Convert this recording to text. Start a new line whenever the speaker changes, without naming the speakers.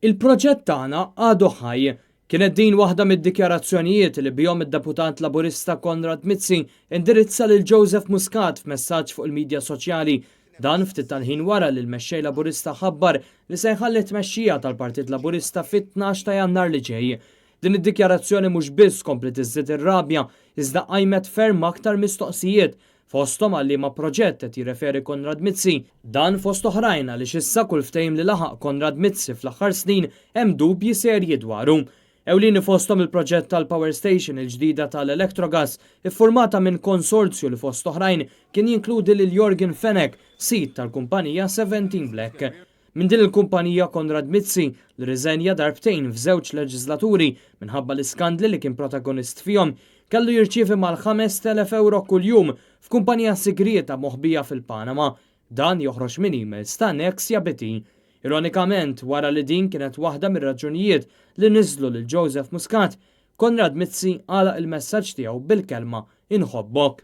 Il-proġett tagħna għadu ħaj. Kienet din waħda mid-dikjarazzjonijiet li bihom id-deputat Laburista Konrad Mizzi indirizza lil Joseph Muscat f'messaġġ fuq il-midja soċjali. Dan ftit tal-ħin wara li l-mexxej Laburista ħabbar li se jħalli tmexxija tal-Partit Laburista fit-12 ta' Jannar li ġej. Din id-dikjarazzjoni mhux biss komplet iżżid ir-rabja, iżda qajmet ferm aktar mistoqsijiet fosthom għal liema proġett qed jirreferi Konrad Mizzi. Dan fost oħrajn għaliex issa kull ftehim li laħaq Konrad Mizzi fl-aħħar snin hemm dubji serji dwaru. Ewlieni fosthom il-proġett tal-Power Station il-ġdida tal-Electrogas iffurmata minn konsorzju li fost oħrajn kien jinkludi lil Jorgen Fenech, sit tal-kumpanija 17 Black. Minn din il-kumpanija Konrad Mizzi li riżenja darbtejn f'żewġ leġislaturi minħabba l-iskandli li kien protagonist fihom kellu jirċievi mal-5,000 euro kuljum f'kumpanija segreta moħbija fil-Panama. Dan joħroġ minn emails ta' Nexia BT. Ironikament, wara li din kienet waħda mir-raġunijiet li niżlu lil Joseph Muscat, Konrad Mizzi għalaq il-messaġġ tiegħu bil-kelma inħobbok.